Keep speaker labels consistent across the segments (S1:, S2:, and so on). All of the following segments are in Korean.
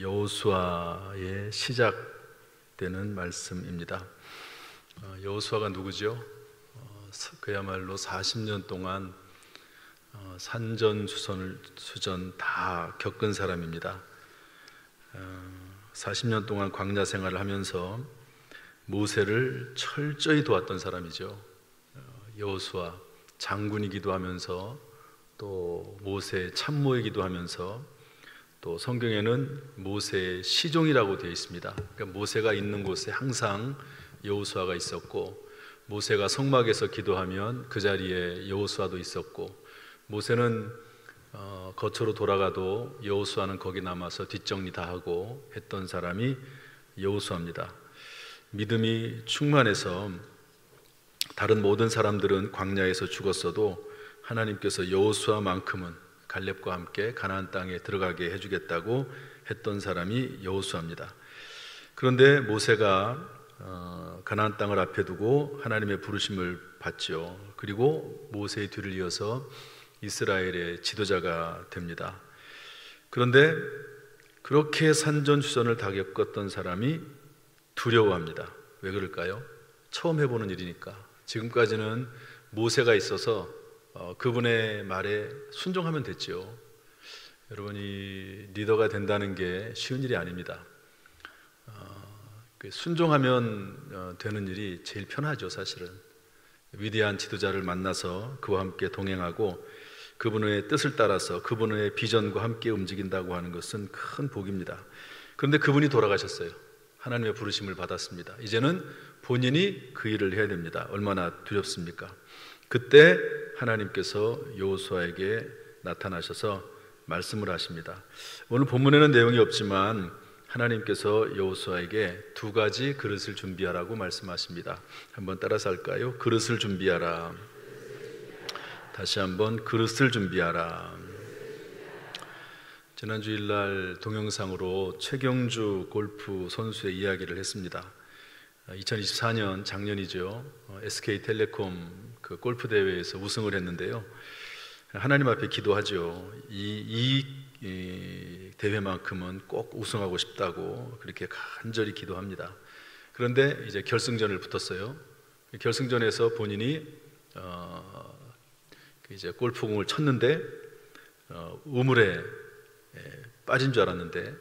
S1: 여호수아의 시작되는 말씀입니다. 여호수아가 누구죠? 그야말로 40년 동안 산전수전 다 겪은 사람입니다. 40년 동안 광야 생활을 하면서 모세를 철저히 도왔던 사람이죠. 여호수아 장군이기도 하면서 또 모세의 참모이기도 하면서 또 성경에는 모세의 시종이라고 되어 있습니다. 그러니까 모세가 있는 곳에 항상 여호수아가 있었고, 모세가 성막에서 기도하면 그 자리에 여호수아도 있었고, 모세는 거처로 돌아가도 여호수아는 거기 남아서 뒷정리 다 하고 했던 사람이 여호수아입니다. 믿음이 충만해서 다른 모든 사람들은 광야에서 죽었어도 하나님께서 여호수아만큼은 갈렙과 함께 가나안 땅에 들어가게 해주겠다고 했던 사람이 여호수아입니다. 그런데 모세가 가나안 땅을 앞에 두고 하나님의 부르심을 받죠. 그리고 모세의 뒤를 이어서 이스라엘의 지도자가 됩니다. 그런데 그렇게 산전수전을 다 겪었던 사람이 두려워합니다. 왜 그럴까요? 처음 해보는 일이니까. 지금까지는 모세가 있어서 그분의 말에 순종하면 됐죠. 여러분이 리더가 된다는 게 쉬운 일이 아닙니다. 순종하면 되는 일이 제일 편하죠, 사실은. 위대한 지도자를 만나서 그와 함께 동행하고 그분의 뜻을 따라서 그분의 비전과 함께 움직인다고 하는 것은 큰 복입니다. 그런데 그분이 돌아가셨어요. 하나님의 부르심을 받았습니다. 이제는 본인이 그 일을 해야 됩니다. 얼마나 두렵습니까? 그때 하나님께서 여호수아에게 나타나셔서 말씀을 하십니다. 오늘 본문에는 내용이 없지만 하나님께서 여호수아에게 두 가지 그릇을 준비하라고 말씀하십니다. 한번 따라서 할까요? 그릇을 준비하라. 다시 한번 그릇을 준비하라. 지난 주일날 동영상으로 최경주 골프 선수의 이야기를 했습니다. 2024년 작년이죠. SK텔레콤 그 골프 대회에서 우승을 했는데요. 하나님 앞에 기도하죠. 이 대회만큼은 꼭 우승하고 싶다고 그렇게 간절히 기도합니다. 그런데 이제 결승전을 붙었어요. 결승전에서 본인이 이제 골프공을 쳤는데 우물에 빠진 줄 알았는데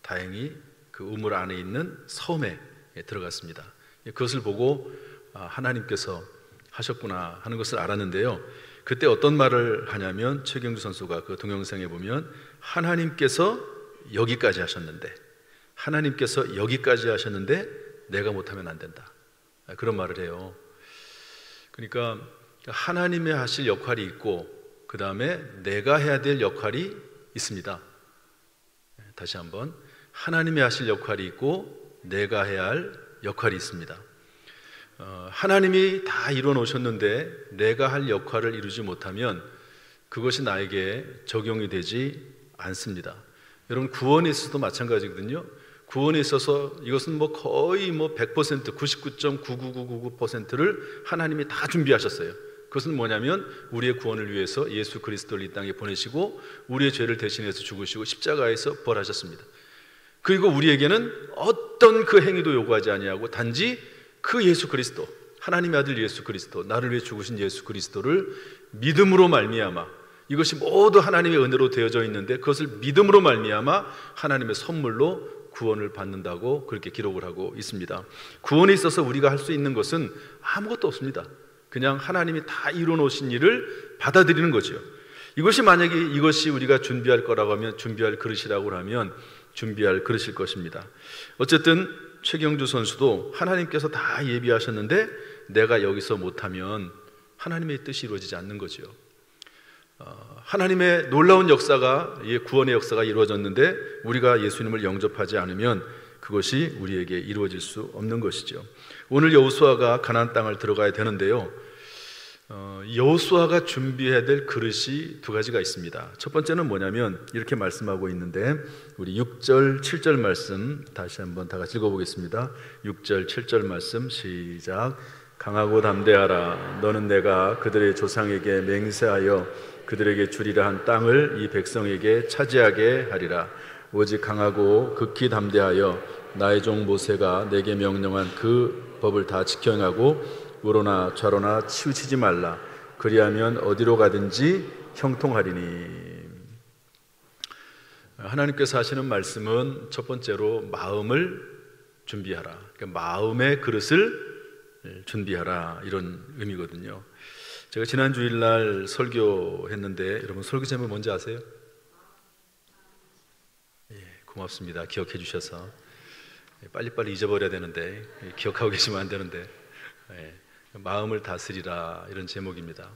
S1: 다행히 그 우물 안에 있는 섬에 들어갔습니다. 그것을 보고 하나님께서 하셨구나 하는 것을 알았는데요. 그때 어떤 말을 하냐면 최경주 선수가 그 동영상에 보면 하나님께서 여기까지 하셨는데 내가 못하면 안 된다, 그런 말을 해요. 그러니까 하나님의 하실 역할이 있고 그 다음에 내가 해야 될 역할이 있습니다. 다시 한번, 하나님의 하실 역할이 있고 내가 해야 할 역할이 있습니다. 하나님이 다 이루어 놓으셨는데 내가 할 역할을 이루지 못하면 그것이 나에게 적용이 되지 않습니다. 여러분, 구원에 있어서도 마찬가지거든요. 구원에 있어서 이것은 거의 100%, 99.99999%를 하나님이 다 준비하셨어요. 그것은 뭐냐면 우리의 구원을 위해서 예수 그리스도를 이 땅에 보내시고 우리의 죄를 대신해서 죽으시고 십자가에서 벌하셨습니다. 그리고 우리에게는 어떤 그 행위도 요구하지 아니하고 단지 그 예수 그리스도, 하나님의 아들 예수 그리스도, 나를 위해 죽으신 예수 그리스도를 믿음으로 말미암아, 이것이 모두 하나님의 은혜로 되어져 있는데 그것을 믿음으로 말미암아 하나님의 선물로 구원을 받는다고 그렇게 기록을 하고 있습니다. 구원에 있어서 우리가 할 수 있는 것은 아무것도 없습니다. 그냥 하나님이 다 이루어 놓으신 일을 받아들이는 거죠. 이것이 만약에 이것이 우리가 준비할 거라고 하면, 준비할 그릇이라고 하면 준비할 그릇일 것입니다. 어쨌든 최경주 선수도 하나님께서 다 예비하셨는데 내가 여기서 못하면 하나님의 뜻이 이루어지지 않는 거죠. 하나님의 놀라운 역사가, 구원의 역사가 이루어졌는데 우리가 예수님을 영접하지 않으면 그것이 우리에게 이루어질 수 없는 것이죠. 오늘 여호수아가 가나안 땅을 들어가야 되는데요, 여호수아가 준비해야 될 그릇이 두 가지가 있습니다. 첫 번째는 뭐냐면 이렇게 말씀하고 있는데, 우리 6절 7절 말씀 다시 한번 다 같이 읽어보겠습니다. 6절 7절 말씀 시작. 강하고 담대하라. 너는 내가 그들의 조상에게 맹세하여 그들에게 주리라 한 땅을 이 백성에게 차지하게 하리라. 오직 강하고 극히 담대하여 나의 종 모세가 내게 명령한 그 법을 다 지켜 행하고 우로나 좌로나 치우치지 말라. 그리하면 어디로 가든지 형통하리니. 하나님께서 하시는 말씀은 첫 번째로 마음을 준비하라. 그러니까 마음의 그릇을 준비하라, 이런 의미거든요. 제가 지난 주일날 설교했는데 여러분 설교 제목 뭔지 아세요? 고맙습니다. 기억해 주셔서. 빨리빨리 잊어버려야 되는데 기억하고 계시면 안 되는데, 마음을 다스리라, 이런 제목입니다.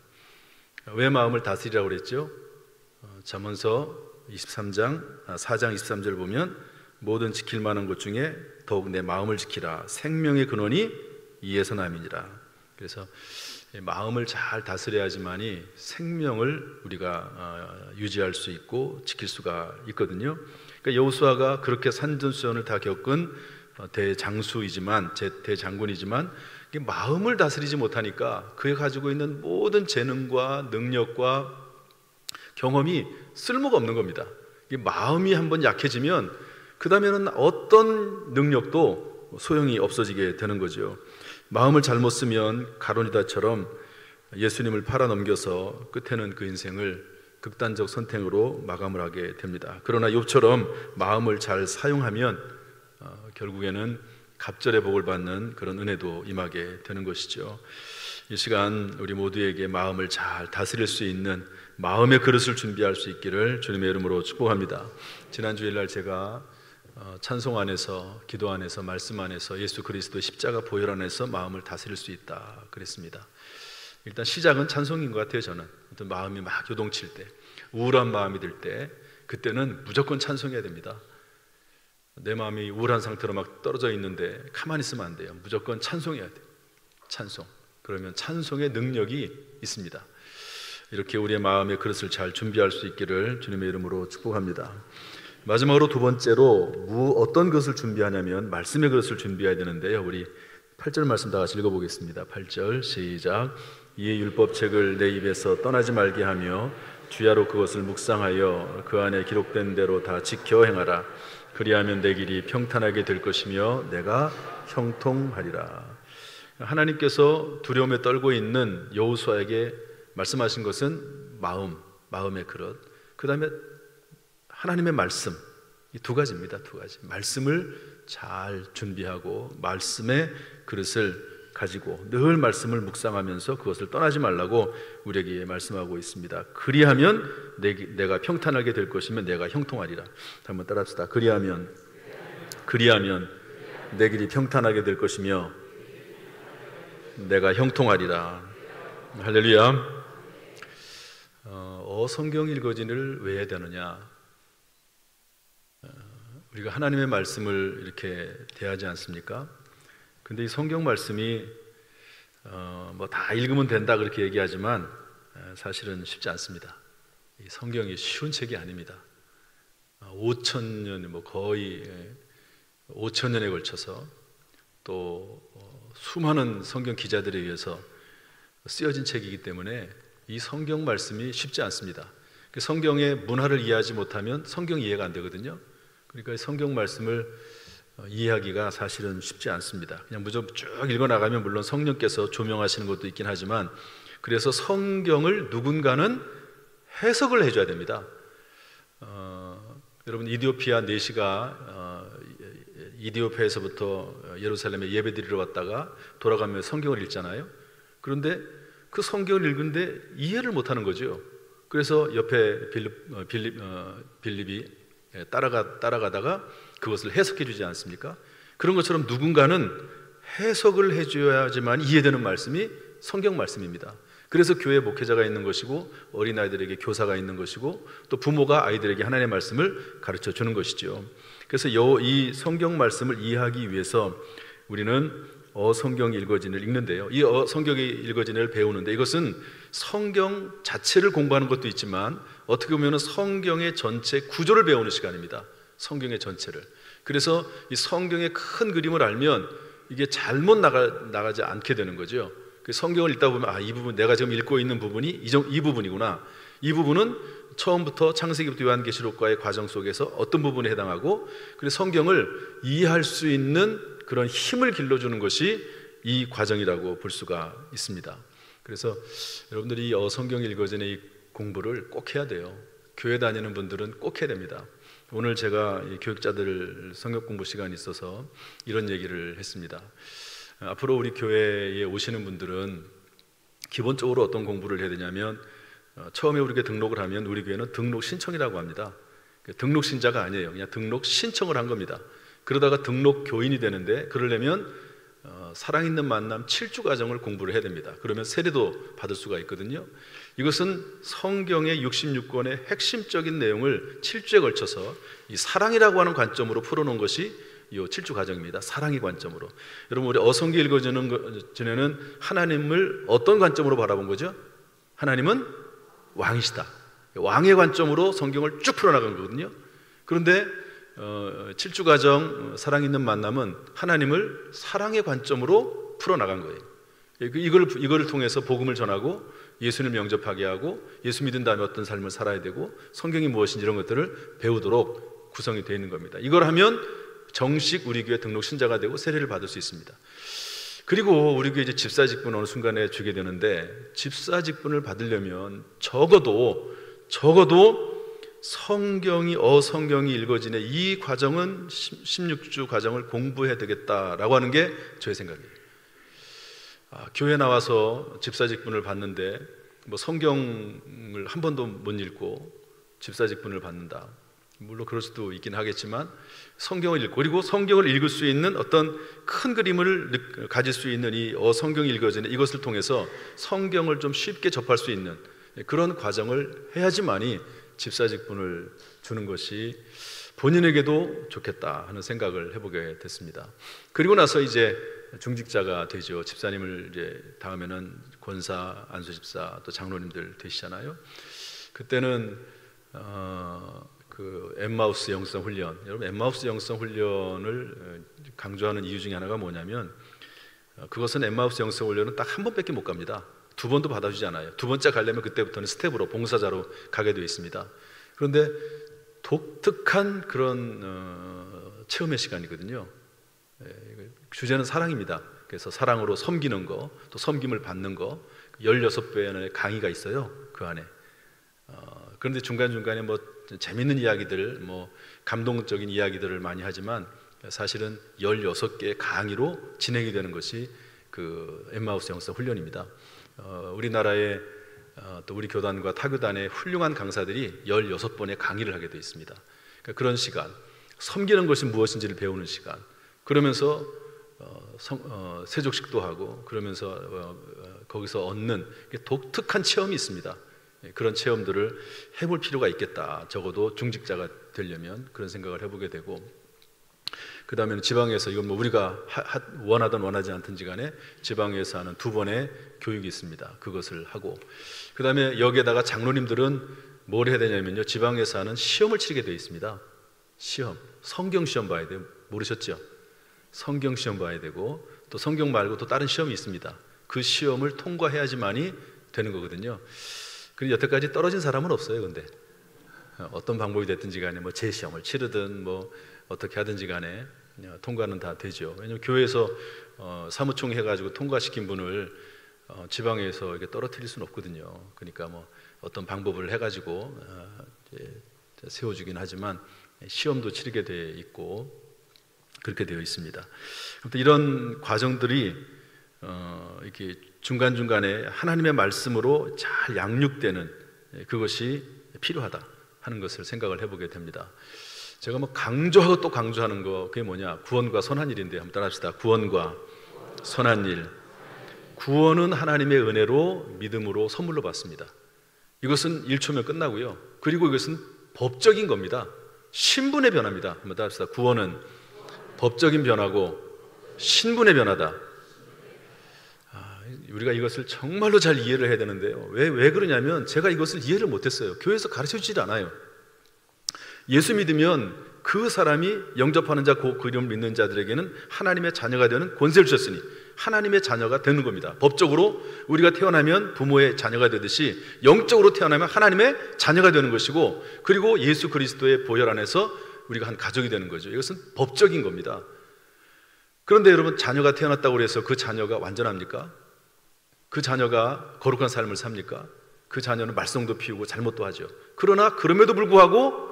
S1: 왜 마음을 다스리라고 그랬죠? 잠언서 4장 23절 보면 모든 지킬 만한 것 중에 더욱 내 마음을 지키라. 생명의 근원이 이에서 남이니라. 그래서 마음을 잘 다스려야지만이 생명을 우리가 유지할 수 있고 지킬 수가 있거든요. 그러니까 여호수아가 그렇게 산전수전을 다 겪은 대장수이지만, 대장군이지만 마음을 다스리지 못하니까 그에 가지고 있는 모든 재능과 능력과 경험이 쓸모가 없는 겁니다. 마음이 한번 약해지면 그 다음에는 어떤 능력도 소용이 없어지게 되는 거죠. 마음을 잘못 쓰면 가론유다처럼 예수님을 팔아넘겨서 끝에는 그 인생을 극단적 선택으로 마감을 하게 됩니다. 그러나 욥처럼 마음을 잘 사용하면 결국에는 갑절의 복을 받는 그런 은혜도 임하게 되는 것이죠. 이 시간 우리 모두에게 마음을 잘 다스릴 수 있는 마음의 그릇을 준비할 수 있기를 주님의 이름으로 축복합니다. 지난 주일날 제가 찬송 안에서, 기도 안에서, 말씀 안에서 예수 그리스도 십자가 보혈 안에서 마음을 다스릴 수 있다 그랬습니다. 일단 시작은 찬송인 것 같아요. 저는 어떤 마음이 막 요동칠 때, 우울한 마음이 들 때, 그때는 무조건 찬송해야 됩니다. 내 마음이 우울한 상태로 막 떨어져 있는데 가만히 있으면 안 돼요. 무조건 찬송해야 돼요. 찬송. 그러면 찬송의 능력이 있습니다. 이렇게 우리의 마음의 그릇을 잘 준비할 수 있기를 주님의 이름으로 축복합니다. 마지막으로 두 번째로 어떤 것을 준비하냐면 말씀의 그릇을 준비해야 되는데요. 우리 8절 말씀 다 같이 읽어보겠습니다. 8절 시작. 이 율법책을 내 입에서 떠나지 말게 하며 주야로 그것을 묵상하여 그 안에 기록된 대로 다 지켜 행하라. 그리하면 내 길이 평탄하게 될 것이며 내가 형통하리라. 하나님께서 두려움에 떨고 있는 여호수아에게 말씀하신 것은 마음의 그릇, 그 다음에 하나님의 말씀, 이 두 가지입니다. 두 가지. 말씀을 잘 준비하고 말씀의 그릇을 가지고 늘 말씀을 묵상하면서 그것을 떠나지 말라고 우리에게 말씀하고 있습니다. 그리하면 내가 평탄하게 될 것이며 내가 형통하리라. 한번 따라합시다. 그리하면 내 길이 평탄하게 될 것이며 내가 형통하리라. 할렐루야. 성경 읽어진을 왜 해야 되느냐? 우리가 하나님의 말씀을 이렇게 대하지 않습니까? 근데 이 성경 말씀이 뭐 다 읽으면 된다 그렇게 얘기하지만 사실은 쉽지 않습니다. 이 성경이 쉬운 책이 아닙니다. 5,000년, 거의 5,000년에 걸쳐서 또 수많은 성경 기자들에 의해서 쓰여진 책이기 때문에 이 성경 말씀이 쉽지 않습니다. 성경의 문화를 이해하지 못하면 성경 이해가 안 되거든요. 그러니까 성경 말씀을 이해하기가 사실은 쉽지 않습니다. 그냥 무조건 쭉 읽어나가면 물론 성령께서 조명하시는 것도 있긴 하지만, 그래서 성경을 누군가는 해석을 해줘야 됩니다. 여러분 이디오피아 내시가 이디오피아에서부터 예루살렘에 예배드리러 왔다가 돌아가며 성경을 읽잖아요. 그런데 그 성경을 읽는데 이해를 못하는 거죠. 그래서 옆에 빌립이 따라가다가 그것을 해석해 주지 않습니까? 그런 것처럼 누군가는 해석을 해줘야지만 이해되는 말씀이 성경 말씀입니다. 그래서 교회 목회자가 있는 것이고 어린아이들에게 교사가 있는 것이고 또 부모가 아이들에게 하나님의 말씀을 가르쳐 주는 것이죠. 그래서 이 성경 말씀을 이해하기 위해서 우리는 성경 읽어진을 읽는데요. 이 성경이 읽어진을 배우는데 이것은 성경 자체를 공부하는 것도 있지만 어떻게 보면 성경의 전체 구조를 배우는 시간입니다. 성경의 전체를. 그래서 이 성경의 큰 그림을 알면 이게 잘못 나가지 않게 되는 거죠. 그 성경을 읽다 보면 이 부분 내가 지금 읽고 있는 부분이 이 부분이구나. 이 부분은 처음부터 창세기부터 요한계시록과의 과정 속에서 어떤 부분에 해당하고, 그래서 성경을 이해할 수 있는 그런 힘을 길러주는 것이 이 과정이라고 볼 수가 있습니다. 그래서 여러분들이 성경 읽어지는 이 공부를 꼭 해야 돼요. 교회 다니는 분들은 꼭 해야 됩니다. 오늘 제가 교육자들 성경 공부 시간이 있어서 이런 얘기를 했습니다. 앞으로 우리 교회에 오시는 분들은 기본적으로 어떤 공부를 해야 되냐면, 처음에 우리가 등록을 하면 우리 교회는 등록 신청이라고 합니다. 등록 신자가 아니에요. 그냥 등록 신청을 한 겁니다. 그러다가 등록 교인이 되는데, 그러려면 사랑있는 만남 7주 과정을 공부를 해야 됩니다. 그러면 세례도 받을 수가 있거든요. 이것은 성경의 66권의 핵심적인 내용을 7주에 걸쳐서 이 사랑이라고 하는 관점으로 풀어놓은 것이 이 7주 과정입니다. 사랑의 관점으로. 여러분, 우리 어성기 읽어주는 전에는 하나님을 어떤 관점으로 바라본 거죠? 하나님은 왕이시다. 왕의 관점으로 성경을 쭉 풀어나간 거거든요. 그런데 7주 과정 사랑 있는 만남은 하나님을 사랑의 관점으로 풀어나간 거예요. 이거를 통해서 복음을 전하고 예수님을 영접하게 하고, 예수 믿은 다음에 어떤 삶을 살아야 되고, 성경이 무엇인지 이런 것들을 배우도록 구성이 되어 있는 겁니다. 이걸 하면 정식 우리 교회 등록 신자가 되고 세례를 받을 수 있습니다. 그리고 우리 교회 이제 집사 직분 어느 순간에 주게 되는데, 집사 직분을 받으려면 적어도 성경이 읽어지는 이 과정은 16주 과정을 공부해야 되겠다라고 하는 게 저의 생각이에요. 교회 나와서 집사 직분을 받는데 뭐 성경을 한 번도 못 읽고 집사 직분을 받는다. 물론 그럴 수도 있긴 하겠지만, 성경을 읽고, 그리고 성경을 읽을 수 있는 어떤 큰 그림을 가질 수 있는 이 성경이 읽어지는 이것을 통해서 성경을 좀 쉽게 접할 수 있는 그런 과정을 해야지만이 집사 직분을 주는 것이 본인에게도 좋겠다 하는 생각을 해보게 됐습니다. 그리고 나서 이제 중직자가 되죠. 집사님을 이제 다음에는 권사, 안수집사, 또 장로님들 되시잖아요. 그때는 그 엠마우스 영성 훈련, 여러분 엠마우스 영성 훈련을 강조하는 이유 중에 하나가 뭐냐면, 그것은 엠마우스 영성 훈련은 딱 한 번밖에 못 갑니다. 두 번도 받아주지 않아요. 두 번째 가려면 그때부터는 스텝으로 봉사자로 가게 되어 있습니다. 그런데 독특한 그런 체험의 시간이거든요. 주제는 사랑입니다. 그래서 사랑으로 섬기는 거, 또 섬김을 받는 거, 16배의 강의가 있어요, 그 안에. 그런데 중간중간에 뭐 재밌는 이야기들, 뭐 감동적인 이야기들을 많이 하지만, 사실은 16개의 강의로 진행이 되는 것이 그 엠마우스 영성 훈련입니다. 우리나라의 또 우리 교단과 타교단의 훌륭한 강사들이 16번의 강의를 하게 되어 있습니다. 그러니까 그런 시간, 섬기는 것이 무엇인지를 배우는 시간, 그러면서 세족식도 하고, 그러면서 거기서 얻는 독특한 체험이 있습니다. 그런 체험들을 해볼 필요가 있겠다. 적어도 중직자가 되려면 그런 생각을 해보게 되고, 그 다음에는 지방에서, 이건 뭐 우리가 원하든 원하지 않든지 간에 지방에서 하는 2번의 교육이 있습니다. 그것을 하고, 그 다음에 여기에다가 장로님들은 뭘 해야 되냐면요, 지방에서 하는 시험을 치르게 되어 있습니다. 시험, 성경 시험 봐야 돼요. 모르셨죠? 성경 시험 봐야 되고, 또 성경 말고 또 다른 시험이 있습니다. 그 시험을 통과해야지만이 되는 거거든요. 그리고 여태까지 떨어진 사람은 없어요. 근데 어떤 방법이 됐든지 간에 뭐 재시험을 치르든 뭐 어떻게 하든지 간에 통과는 다 되죠. 왜냐하면 교회에서 사무총 해가지고 통과시킨 분을 지방에서 이렇게 떨어뜨릴 수는 없거든요. 그러니까 뭐 어떤 방법을 해가지고 세워주긴 하지만 시험도 치르게 돼 있고 그렇게 되어 있습니다. 아무튼 이런 과정들이 이렇게 중간중간에 하나님의 말씀으로 잘 양육되는 그것이 필요하다 하는 것을 생각을 해보게 됩니다. 제가 뭐 강조하고 또 강조하는 거, 그게 뭐냐, 구원과 선한 일인데 한번 따라합시다. 구원과 선한 일. 구원은 하나님의 은혜로 믿음으로 선물로 받습니다. 이것은 1초면 끝나고요. 그리고 이것은 법적인 겁니다. 신분의 변화입니다. 한번 따라합시다. 구원은 법적인 변화고 신분의 변화다. 우리가 이것을 정말로 잘 이해를 해야 되는데요. 왜 그러냐면 제가 이것을 이해를 못했어요. 교회에서 가르쳐주질 않아요. 예수 믿으면 그 사람이 영접하는 자, 그 이름을 믿는 자들에게는 하나님의 자녀가 되는 권세를 주셨으니 하나님의 자녀가 되는 겁니다. 법적으로 우리가 태어나면 부모의 자녀가 되듯이 영적으로 태어나면 하나님의 자녀가 되는 것이고, 그리고 예수 그리스도의 보혈 안에서 우리가 한 가족이 되는 거죠. 이것은 법적인 겁니다. 그런데 여러분, 자녀가 태어났다고 해서 그 자녀가 완전합니까? 그 자녀가 거룩한 삶을 삽니까? 그 자녀는 말썽도 피우고 잘못도 하죠. 그러나 그럼에도 불구하고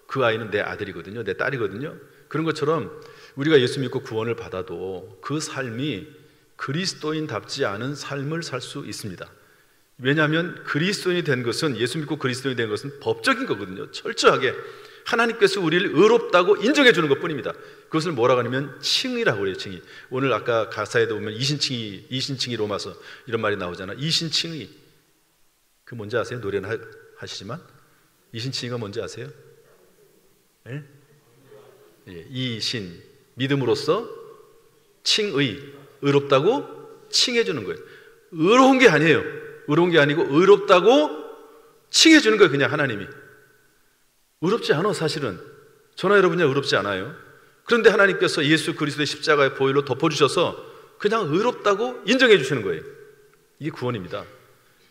S1: 그 아이는 내 아들이거든요, 내 딸이거든요. 그런 것처럼 우리가 예수 믿고 구원을 받아도 그 삶이 그리스도인답지 않은 삶을 살 수 있습니다. 왜냐하면 그리스도인이 된 것은, 예수 믿고 그리스도인이 된 것은 법적인 거거든요. 철저하게 하나님께서 우리를 의롭다고 인정해 주는 것뿐입니다. 그것을 뭐라고 하냐면 칭의라고 해요. 칭의. 오늘 아까 가사에도 보면 이신칭의 로마서 이런 말이 나오잖아. 이신칭의. 그 뭔지 아세요? 노래는 하시지만 이신칭의가 뭔지 아세요? 예? 예, 이신, 믿음으로써 칭의, 의롭다고 칭해 주는 거예요. 의로운 게 아니에요. 의로운 게 아니고 의롭다고 칭해 주는 거예요. 그냥 하나님이. 의롭지 않아, 사실은. 저나 여러분이 의롭지 않아요. 그런데 하나님께서 예수 그리스도의 십자가의 보혈로 덮어주셔서 그냥 의롭다고 인정해 주시는 거예요. 이게 구원입니다.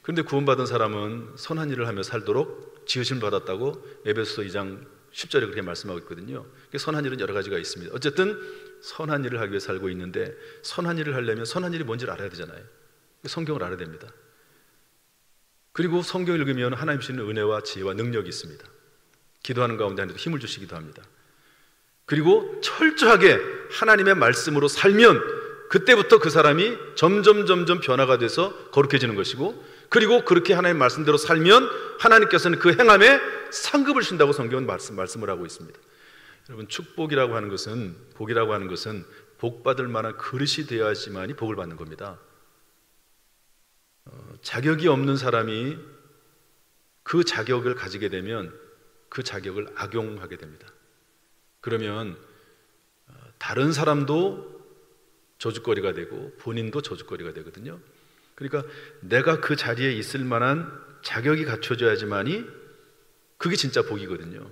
S1: 그런데 구원받은 사람은 선한 일을 하며 살도록 지으심을 받았다고 에베소서 2장 10절에 그렇게 말씀하고 있거든요. 선한 일은 여러 가지가 있습니다. 어쨌든 선한 일을 하기 위해 살고 있는데, 선한 일을 하려면 선한 일이 뭔지를 알아야 되잖아요. 성경을 알아야 됩니다. 그리고 성경을 읽으면 하나님 주시는 은혜와 지혜와 능력이 있습니다. 기도하는 가운데 하나님도 힘을 주시기도 합니다. 그리고 철저하게 하나님의 말씀으로 살면 그때부터 그 사람이 점점 변화가 돼서 거룩해지는 것이고, 그리고 그렇게 하나님의 말씀대로 살면 하나님께서는 그 행함에 상급을 주신다고 성경은 말씀을 하고 있습니다. 여러분, 축복이라고 하는 것은, 복이라고 하는 것은 복받을 만한 그릇이 되어야지만이 복을 받는 겁니다. 자격이 없는 사람이 그 자격을 가지게 되면 그 자격을 악용하게 됩니다. 그러면 다른 사람도 저주거리가 되고 본인도 저주거리가 되거든요. 그러니까 내가 그 자리에 있을 만한 자격이 갖춰져야지만이 그게 진짜 복이거든요.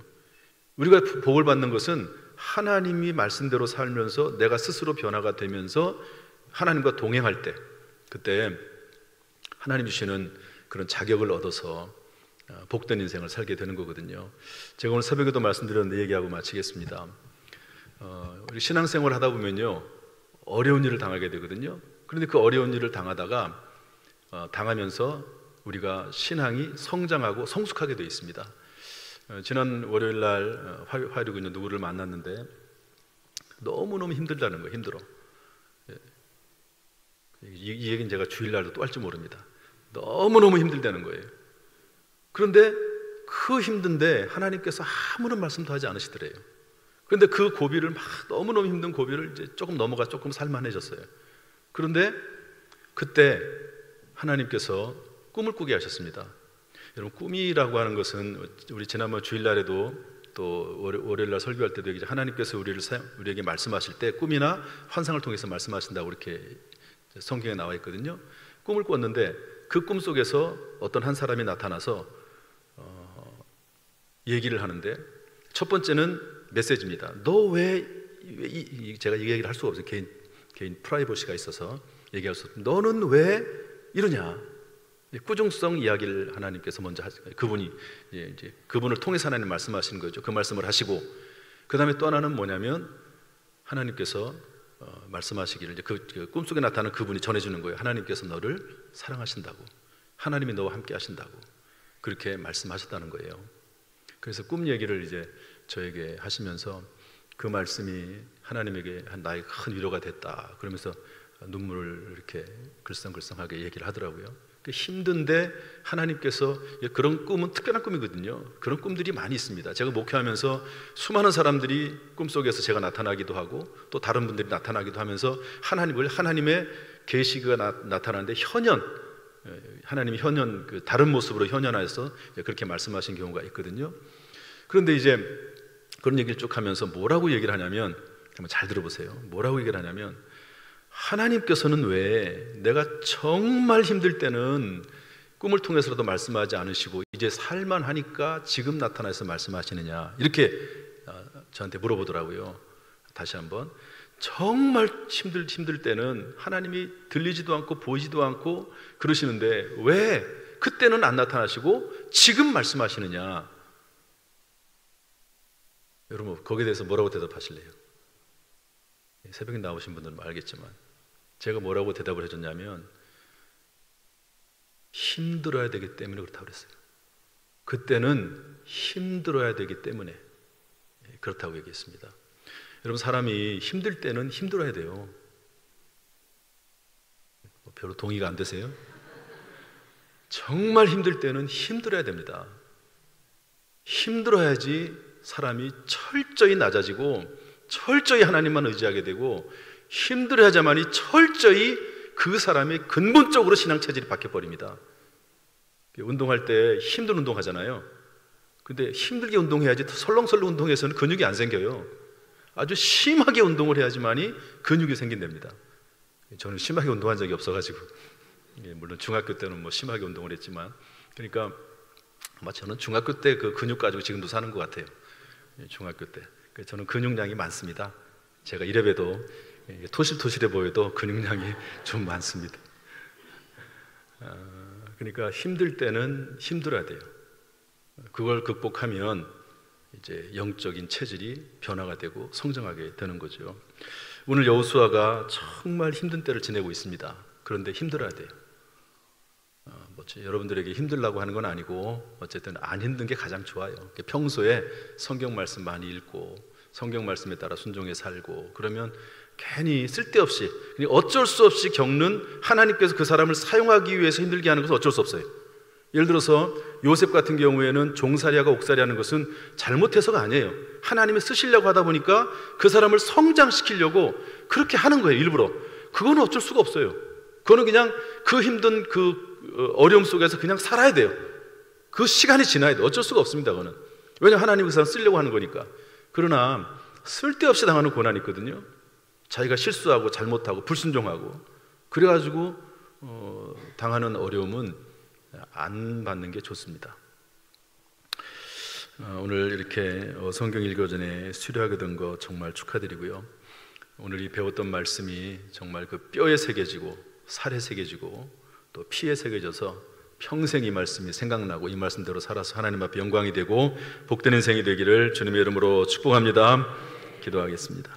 S1: 우리가 복을 받는 것은 하나님이 말씀대로 살면서 내가 스스로 변화가 되면서 하나님과 동행할 때, 그때 하나님 주시는 그런 자격을 얻어서 복된 인생을 살게 되는 거거든요. 제가 오늘 새벽에도 말씀드렸는데 얘기하고 마치겠습니다. 우리 신앙생활 하다 보면요, 어려운 일을 당하게 되거든요. 그런데 그 어려운 일을 당하면서 우리가 신앙이 성장하고 성숙하게 되어 있습니다. 지난 월요일 날 화요일에 있는 누구를 만났는데 너무너무 힘들다는 거예요. 힘들어. 이 얘기는 제가 주일날도 또 할지 모릅니다. 너무너무 힘들다는 거예요. 그런데 그 힘든데 하나님께서 아무런 말씀도 하지 않으시더래요. 그런데 그 고비를 너무너무 힘든 고비를 이제 조금 넘어가 조금 살만해졌어요. 그런데 그때 하나님께서 꿈을 꾸게 하셨습니다. 여러분, 꿈이라고 하는 것은 우리 지난번 주일날에도 또 월요일날 설교할 때도 얘기죠. 하나님께서 우리에게 말씀하실 때 꿈이나 환상을 통해서 말씀하신다고 이렇게 성경에 나와 있거든요. 꿈을 꿨는데 그 꿈 속에서 어떤 한 사람이 나타나서 얘기를 하는데, 첫 번째는 메시지입니다. 너 왜, 제가 이 얘기를 할 수가 없어요. 개인 프라이버시가 있어서 얘기할 수 없어요. 너는 왜 이러냐? 꾸중성 이야기를 하나님께서 먼저 그분이 이제 그분을 통해서 하나님 말씀하시는 거죠. 그 말씀을 하시고, 그 다음에 또 하나는 뭐냐면 하나님께서 말씀하시기를, 그 꿈속에 나타나는 그분이 전해주는 거예요. 하나님께서 너를 사랑하신다고, 하나님이 너와 함께 하신다고 그렇게 말씀하셨다는 거예요. 그래서 꿈 얘기를 이제 저에게 하시면서 그 말씀이 하나님에게 나에게 큰 위로가 됐다 그러면서 눈물을 이렇게 글썽글썽하게 얘기를 하더라고요. 힘든데 하나님께서, 그런 꿈은 특별한 꿈이거든요. 그런 꿈들이 많이 있습니다. 제가 목회하면서 수많은 사람들이 꿈속에서 제가 나타나기도 하고 또 다른 분들이 나타나기도 하면서 하나님의 계시가 나타나는데 하나님이 다른 모습으로 현현하여서 그렇게 말씀하신 경우가 있거든요. 그런데 이제 그런 얘기를 쭉 하면서 뭐라고 얘기를 하냐면, 한번 잘 들어보세요. 뭐라고 얘기를 하냐면, 하나님께서는 왜 내가 정말 힘들 때는 꿈을 통해서라도 말씀하지 않으시고 이제 살만하니까 지금 나타나서 말씀하시느냐, 이렇게 저한테 물어보더라고요. 다시 한번. 정말 힘들 때는 하나님이 들리지도 않고 보이지도 않고 그러시는데 왜 그때는 안 나타나시고 지금 말씀하시느냐? 여러분 거기에 대해서 뭐라고 대답하실래요? 새벽에 나오신 분들은 알겠지만 제가 뭐라고 대답을 해줬냐면 힘들어야 되기 때문에 그렇다고 그랬어요. 그때는 힘들어야 되기 때문에 그렇다고 얘기했습니다. 여러분 사람이 힘들 때는 힘들어야 돼요. 별로 동의가 안 되세요? 정말 힘들 때는 힘들어야 됩니다. 힘들어야지 사람이 철저히 낮아지고 철저히 하나님만 의지하게 되고 힘들어야지만이 철저히 그 사람의 근본적으로 신앙 체질이 바뀌어버립니다. 운동할 때 힘든 운동 하잖아요. 근데 힘들게 운동해야지 설렁설렁 운동해서는 근육이 안 생겨요. 아주 심하게 운동을 해야지만이 근육이 생긴답니다. 저는 심하게 운동한 적이 없어가지고 물론 중학교 때는 뭐 심하게 운동을 했지만 그러니까 아마 저는 중학교 때 그 근육 가지고 지금도 사는 것 같아요. 중학교 때 저는 근육량이 많습니다. 제가 이래봬도 토실토실해 보여도 근육량이 좀 많습니다. 그러니까 힘들 때는 힘들어야 돼요. 그걸 극복하면 이제 영적인 체질이 변화가 되고 성장하게 되는 거죠. 오늘 여호수아가 정말 힘든 때를 지내고 있습니다. 그런데 힘들어야 돼요. 여러분들에게 힘들라고 하는 건 아니고 어쨌든 안 힘든 게 가장 좋아요. 평소에 성경 말씀 많이 읽고 성경 말씀에 따라 순종해 살고 그러면 괜히 쓸데없이 어쩔 수 없이 겪는 하나님께서 그 사람을 사용하기 위해서 힘들게 하는 것은 어쩔 수 없어요. 예를 들어서 요셉 같은 경우에는 종살이하고 옥살이하는 것은 잘못해서가 아니에요. 하나님이 쓰시려고 하다 보니까 그 사람을 성장시키려고 그렇게 하는 거예요. 일부러. 그거는 어쩔 수가 없어요. 그거는 그냥 그 힘든 그 어려움 속에서 그냥 살아야 돼요. 그 시간이 지나야 돼요. 어쩔 수가 없습니다. 그거는. 왜냐하면 하나님이 그 사람 쓰려고 하는 거니까. 그러나 쓸데없이 당하는 고난이 있거든요. 자기가 실수하고 잘못하고 불순종하고 그래가지고 당하는 어려움은 안 받는 게 좋습니다. 오늘 이렇게 성경 읽어 전에 수료하게 된 거 정말 축하드리고요. 오늘 이 배웠던 말씀이 정말 그 뼈에 새겨지고 살에 새겨지고 또 피에 새겨져서 평생 이 말씀이 생각나고 이 말씀대로 살아서 하나님 앞에 영광이 되고 복된 인생이 되기를 주님의 이름으로 축복합니다. 기도하겠습니다.